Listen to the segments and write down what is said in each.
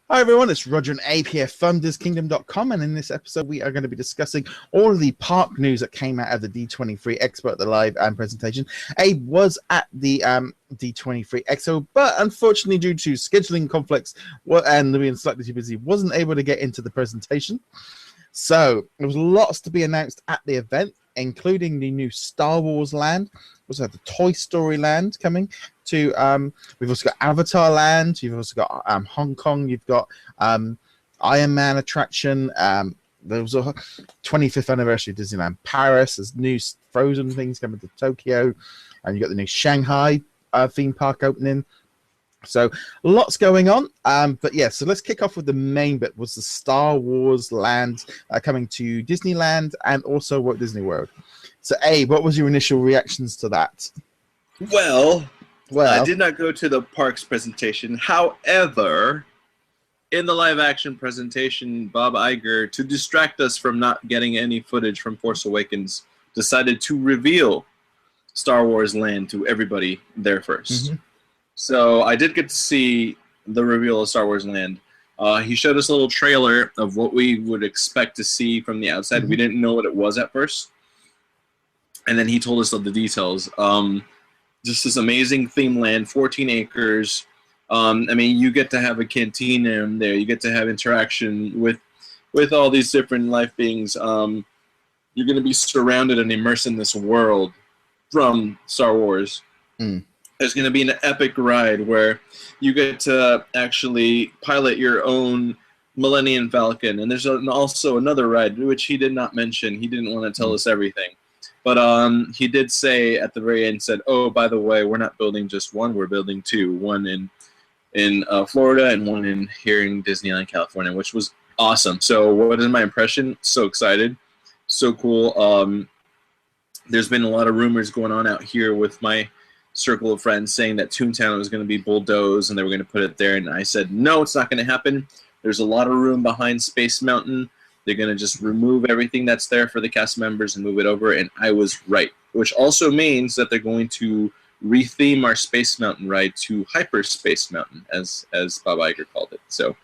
Hi everyone, it's Roger and Abe here from DisKingdom.com, and in this episode we are going to be discussing all of the park news that came out of the D23 Expo at the live presentation. Abe was at the D23 Expo, but unfortunately due to scheduling conflicts and being slightly too busy, wasn't able to get into the presentation. So there was lots to be announced at the event, including the new Star Wars land. We also have the Toy Story land coming to. We've also got Avatar land. You've also got Hong Kong. You've got Iron Man attraction. There was a 25th anniversary of Disneyland Paris. There's new Frozen things coming to Tokyo, and you got the new Shanghai theme park opening. So lots going on, but yeah, so let's kick off with the main bit. Was the Star Wars land coming to Disneyland and also Walt Disney World. So Abe, what was your initial reactions to that? Well, I did not go to the parks presentation. However, in the live action presentation, Bob Iger, to distract us from not getting any footage from Force Awakens, decided to reveal Star Wars land to everybody there first. Mm-hmm. So I did get to see the reveal of Star Wars Land. He showed us a little trailer of what we would expect to see from the outside. Mm-hmm. We didn't know what it was at first. And then he told us of the details. Just this amazing theme land, 14 acres. I mean, you get to have a cantina in there. You get to have interaction with all these different life beings. You're going to be surrounded and immersed in this world from Star Wars. Mm. There's going to be an epic ride where you get to actually pilot your own Millennium Falcon. And there's also another ride, which he did not mention. He didn't want to tell us everything. But he did say at the very end, said, oh, by the way, we're not building just one. We're building two. One in Florida and one here in Disneyland, California, which was awesome. So what is my impression? So excited. So cool. There's been a lot of rumors going on out here with my circle of friends saying that Toontown was going to be bulldozed and they were going to put it there, and I said no, it's not going to happen. There's a lot of room behind Space Mountain. They're going to just remove everything that's there for the cast members and move it over, and I was right, which also means that they're going to retheme our Space Mountain ride to Hyperspace Mountain, as Bob Iger called it. So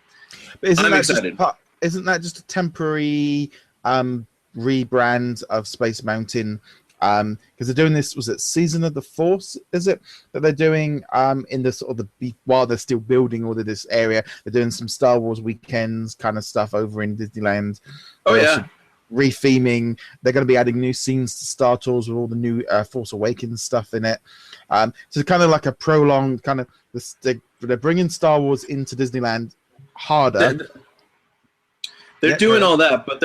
I'm excited. Isn't that just a temporary rebrand of Space Mountain? Because they're doing this, was it Season of the Force, is it, that they're doing in the sort of while they're still building all of this area, they're doing some Star Wars weekends kind of stuff over in Disneyland. Oh, yeah. Retheming. They're going to be adding new scenes to Star Tours with all the new Force Awakens stuff in it. So it's kind of like a prolonged kind of, they're bringing Star Wars into Disneyland harder. They're doing all that, but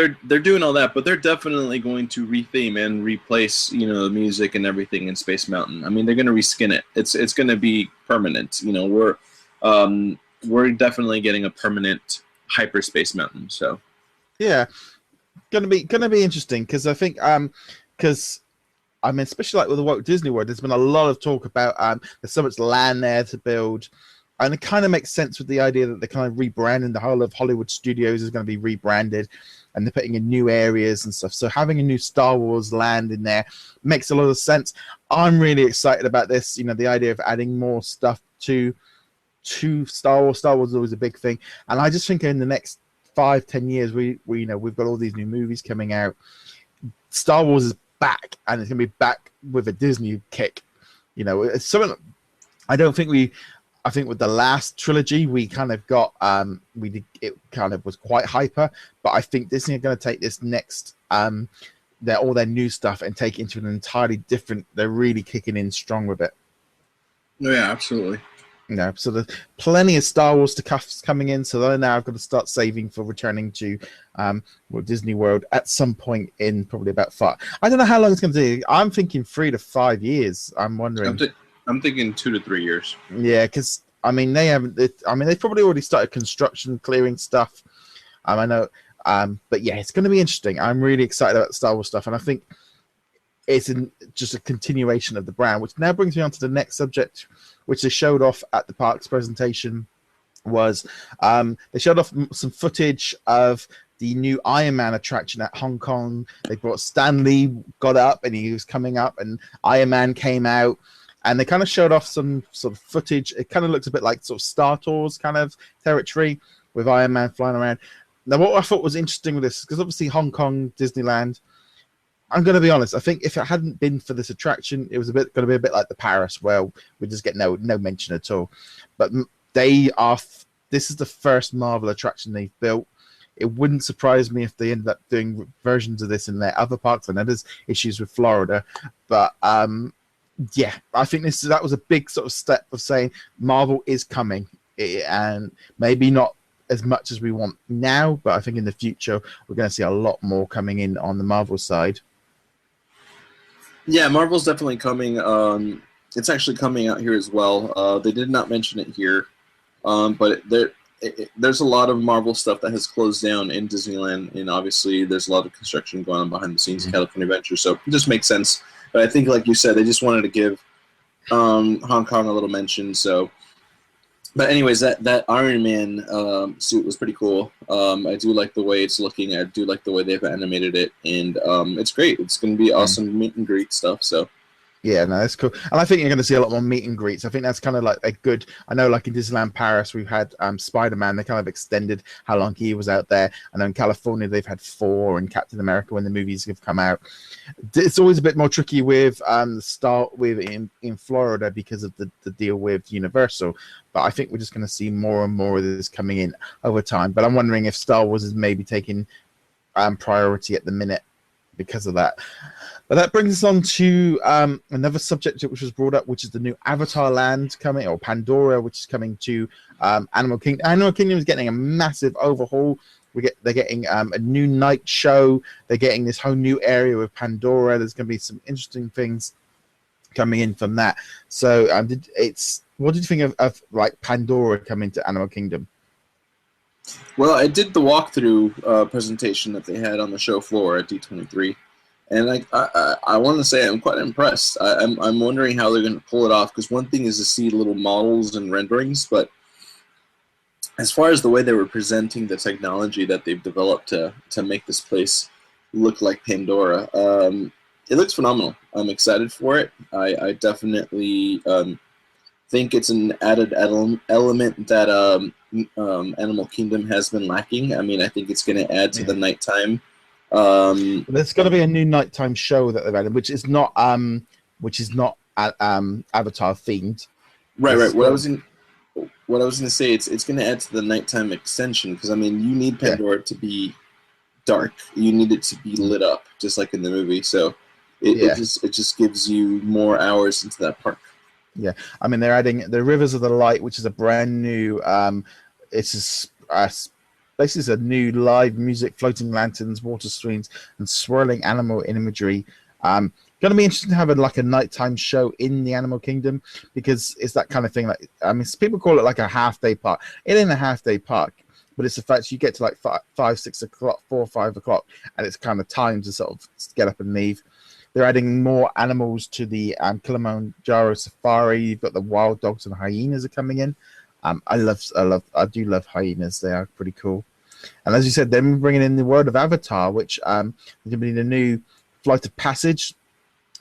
they're definitely going to retheme and replace, the music and everything in Space Mountain. I mean, they're going to reskin it. It's going to be permanent. We're definitely getting a permanent Hyperspace Mountain. So, yeah, gonna be interesting because I think especially like with the Walt Disney World, there's been a lot of talk about there's so much land there to build. And it kind of makes sense with the idea that they're kind of rebranding. The whole of Hollywood Studios is going to be rebranded, and they're putting in new areas and stuff. So having a new Star Wars land in there makes a lot of sense. I'm really excited about this. The idea of adding more stuff to Star Wars. Star Wars is always a big thing, and I just think in the next 5-10 years, we've got all these new movies coming out. Star Wars is back, and it's going to be back with a Disney kick. It's something I think with the last trilogy, we kind of got it kind of was quite hyper, but I think Disney are going to take this next all their new stuff and take it into an entirely different. They're really kicking in strong with it. Oh, yeah, absolutely. So there's plenty of Star Wars stuff coming in. So now I've got to start saving for returning to Disney World at some point in probably about 5. I don't know how long it's going to take. I'm thinking 3 to 5 years. I'm wondering. I'm thinking 2 to 3 years. Yeah, because they've probably already started construction, clearing stuff. I know, but yeah, it's going to be interesting. I'm really excited about Star Wars stuff, and I think it's just a continuation of the brand, which now brings me on to the next subject, which they showed off at the parks presentation. Was they showed off some footage of the new Iron Man attraction at Hong Kong. They brought Stan Lee, got up, and he was coming up, and Iron Man came out. And they kind of showed off some sort of footage. It kind of looks a bit like sort of Star Tours kind of territory, with Iron Man flying around. Now, what I thought was interesting with this, because obviously Hong Kong Disneyland, I'm going to be honest, I think if it hadn't been for this attraction, it was going to be a bit like the Paris, where we just get no mention at all. But this is the first Marvel attraction they've built. It wouldn't surprise me if they ended up doing versions of this in their other parks. I know there's issues with Florida, but yeah, I think that was a big sort of step of saying Marvel is coming, and maybe not as much as we want now, but I think in the future we're going to see a lot more coming in on the Marvel side. Yeah, Marvel's definitely coming. It's actually coming out here as well. They did not mention it here, but there's a lot of Marvel stuff that has closed down in Disneyland, and obviously there's a lot of construction going on behind the scenes in California Adventure, so it just makes sense. But I think, like you said, they just wanted to give Hong Kong a little mention. So, but anyways, that Iron Man suit was pretty cool. I do like the way it's looking. I do like the way they've animated it, and it's great. It's going to be awesome meet and greet stuff. So. Yeah, no, that's cool. And I think you're going to see a lot more meet and greets. I think that's kind of like a good... I know, like in Disneyland Paris, we've had Spider-Man. They kind of extended how long he was out there. And in California, they've had 4, and Captain America when the movies have come out. It's always a bit more tricky with in Florida because of the deal with Universal. But I think we're just going to see more and more of this coming in over time. But I'm wondering if Star Wars is maybe taking priority at the minute because of that. But that brings us on to another subject which was brought up, which is the new Avatar Land coming, or Pandora, which is coming to Animal Kingdom. Animal Kingdom is getting a massive overhaul. They're getting a new night show. They're getting this whole new area with Pandora. There's going to be some interesting things coming in from that. So, what did you think of like Pandora coming to Animal Kingdom? Well, I did the walkthrough presentation that they had on the show floor at D23. And I want to say I'm quite impressed. I'm wondering how they're going to pull it off, because one thing is to see little models and renderings, but as far as the way they were presenting the technology that they've developed to make this place look like Pandora, it looks phenomenal. I'm excited for it. I definitely think it's an added element that Animal Kingdom has been lacking. I mean, I think it's going to add to the nighttime. There's going to be a new nighttime show that they've added, which is not Avatar themed. Right. What I was going to say, it's going to add to the nighttime extension, because I mean, you need Pandora to be dark. You need it to be lit up, just like in the movie. So it just gives you more hours into that park. Yeah, I mean, they're adding the Rivers of the Light, which is a brand new. Basically, it's a new live music, floating lanterns, water streams, and swirling animal imagery. Going to be interesting to have a nighttime show in the Animal Kingdom, because it's that kind of thing. Like, I mean, people call it like a half-day park. It ain't a half-day park, but it's the fact you get to like 5, 6 o'clock, 4, 5 o'clock, and it's kind of time to sort of get up and leave. They're adding more animals to the Kilimanjaro Safari. You've got the wild dogs and hyenas are coming in. I do love hyenas. They are pretty cool. And as you said, they're bringing in the world of Avatar, which there's going to be the new flight of passage,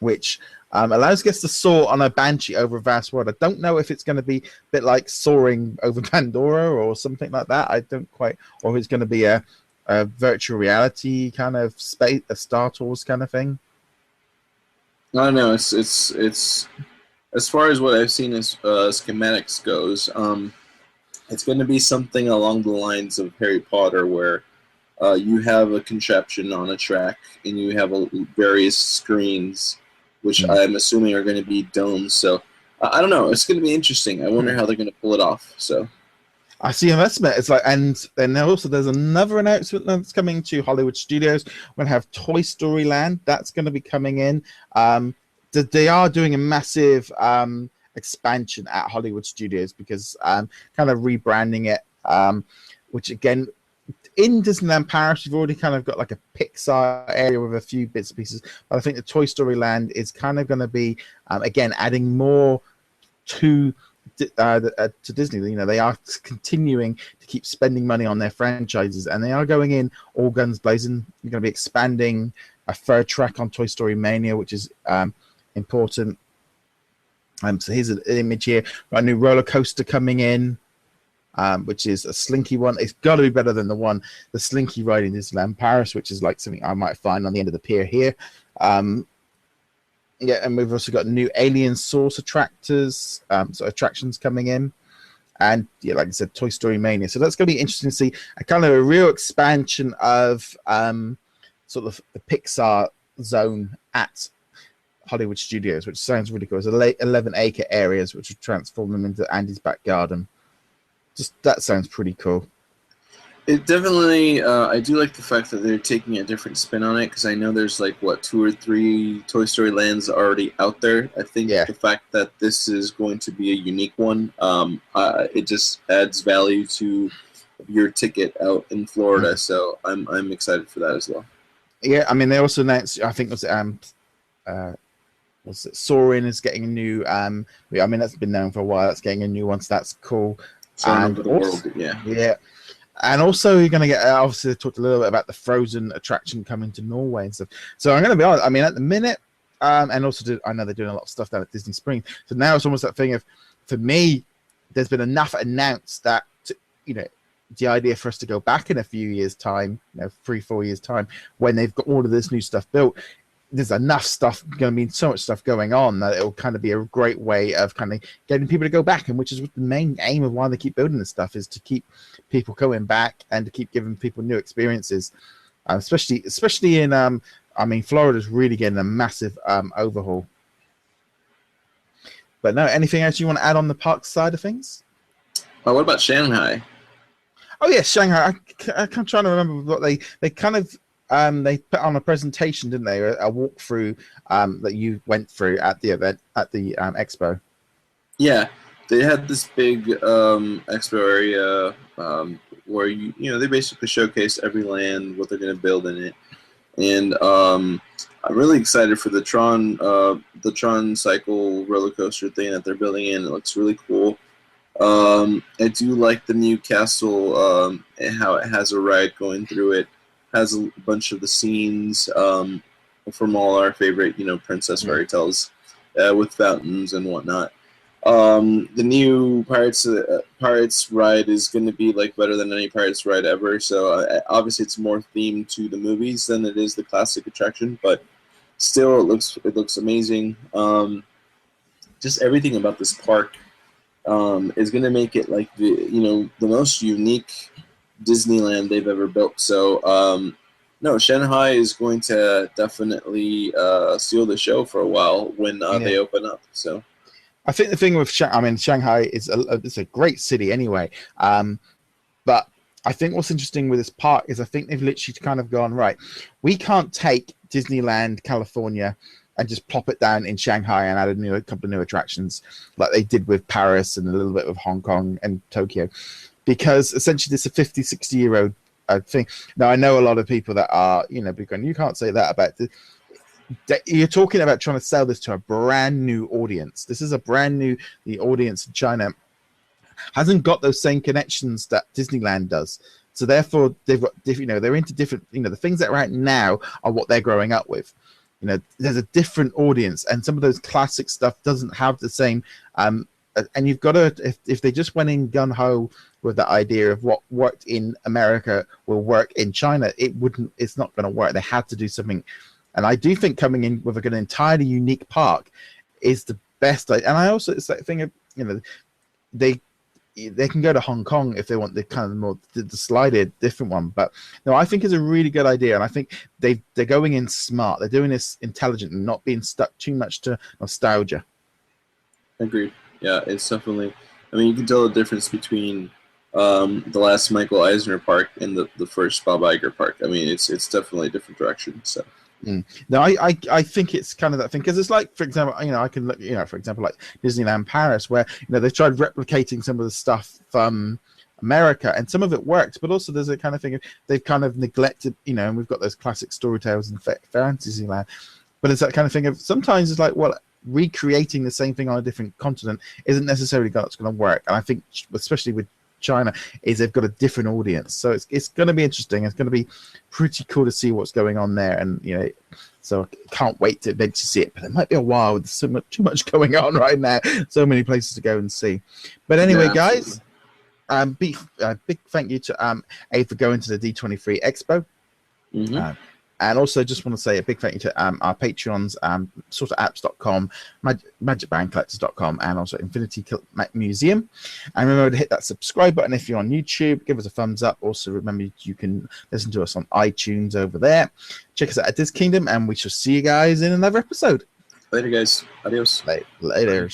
which allows guests to soar on a banshee over a vast world. I don't know if it's going to be a bit like soaring over Pandora or something like that. I don't quite, or if it's going to be a virtual reality kind of space, a Star Tours kind of thing. I don't know. It's as far as what I've seen as schematics goes, it's going to be something along the lines of Harry Potter, where you have a contraption on a track and you have various screens, which I'm assuming are going to be domes. So I don't know. It's going to be interesting. I wonder how they're going to pull it off. So I see an estimate. It's like, and then also there's another announcement that's coming to Hollywood Studios. We're going to have Toy Story Land. That's going to be coming in. They are doing a massive expansion at Hollywood Studios, because kind of rebranding it, which again, in Disneyland Paris, you've already kind of got like a Pixar area with a few bits and pieces. But I think the Toy Story Land is kind of going to be, again, adding more to Disney. You know, they are continuing to keep spending money on their franchises, and they are going in all guns blazing. You're going to be expanding a third track on Toy Story Mania, which is important. So here's an image here. Got a new roller coaster coming in. which is a slinky one. It's got to be better than the slinky ride in Disneyland Paris, which is like something I might find on the end of the pier here. Yeah, and we've also got new alien source attractors, attractions coming in. And yeah, like I said, Toy Story Mania. So that's going to be interesting to see a kind of a real expansion of sort of the Pixar zone at Hollywood Studios, which sounds really cool. It's 11-acre areas, which would transform them into Andy's back garden. Just that sounds pretty cool. It definitely, I do like the fact that they're taking a different spin on it, because I know there's like, 2 or 3 Toy Story lands already out there. I think the fact that this is going to be a unique one, it just adds value to your ticket out in Florida. So I'm excited for that as well. Yeah, I mean, they also announced, I think Soarin' is getting a new, I mean, that's been known for a while. That's getting a new one, so that's cool. And the world, yeah. And also, you're going to get, obviously, they talked a little bit about the Frozen attraction coming to Norway and stuff. So I'm going to be honest, I mean, at the minute, and also, I know they're doing a lot of stuff down at Disney Springs. So now it's almost that thing of, for me, there's been enough announced that, the idea for us to go back in a few years' time, 3-4 years' time, when they've got all of this new stuff built, there's enough stuff going to be so much stuff going on that it'll kind of be a great way of kind of getting people to go back, and which is the main aim of why they keep building this stuff, is to keep people going back and to keep giving people new experiences, especially in I mean, Florida's really getting a massive overhaul. But no, anything else you want to add on the park side of things? Well, what about Shanghai? Oh yeah, Shanghai. I'm trying to remember what they kind of they put on a presentation, didn't they? A walkthrough that you went through at the event at the expo. Yeah, they had this big expo area where they basically showcase every land, what they're going to build in it, and I'm really excited for the Tron Cycle roller coaster thing that they're building in. It looks really cool. I do like the new castle and how it has a ride going through it. Has a bunch of the scenes from all our favorite, princess fairy tales with fountains and whatnot. The new Pirates ride is going to be better than any Pirates ride ever. So obviously it's more themed to the movies than it is the classic attraction, but still it looks amazing. Just everything about this park is going to make it the most unique Disneyland they've ever built. So no, Shanghai is going to definitely steal the show for a while when they open up. So I think the thing with Shanghai is it's a great city anyway, but I think what's interesting with this park is I think they've literally kind of gone, right, we can't take Disneyland California and just plop it down in Shanghai and add a couple of new attractions like they did with Paris and a little bit of Hong Kong and Tokyo, because essentially this is a 50, 60-year-old thing. Now, I know a lot of people that are, going, you can't say that about this. You're talking about trying to sell this to a brand new audience. This is a brand new, the audience in China hasn't got those same connections that Disneyland does. So therefore, they've got, they're into different, the things that are out now are what they're growing up with. There's a different audience, and some of those classic stuff doesn't have the same. And you've got to, if they just went in gun ho with the idea of what worked in America will work in China, it's not going to work. They had to do something. And I do think coming in with an entirely unique park is the best. And I also, it's that thing of, they can go to Hong Kong if they want the kind of more the slided different one, but no, I think it's a really good idea, and I think they're going in smart. They're doing this intelligent and not being stuck too much to nostalgia. Agreed. Yeah, it's definitely. I mean, you can tell the difference between the last Michael Eisner park and the first Bob Iger park. I mean, it's definitely a different direction. So. No, I think it's kind of that thing, because it's like, for example, I can look, for example, like Disneyland Paris, where they've tried replicating some of the stuff from America, and some of it worked, but also there's a kind of thing they've kind of neglected, and we've got those classic story tales in Fantasyland, but it's that kind of thing of sometimes it's like, well, recreating the same thing on a different continent isn't necessarily going to work, and I think especially with China is they've got a different audience, so it's going to be interesting. It's going to be pretty cool to see what's going on there, and so I can't wait to eventually see it. But it might be a while with too much going on right now, so many places to go and see. But anyway, guys, big thank you to A for going to the D23 Expo. Mm-hmm. And also just want to say a big thank you to our Patreons, sorterapps.com, magicbandcollectors.com, and also Infinity Museum. And remember to hit that subscribe button if you're on YouTube. Give us a thumbs up. Also remember you can listen to us on iTunes over there. Check us out at DisKingdom, and we shall see you guys in another episode. Later, guys. Adios. Later.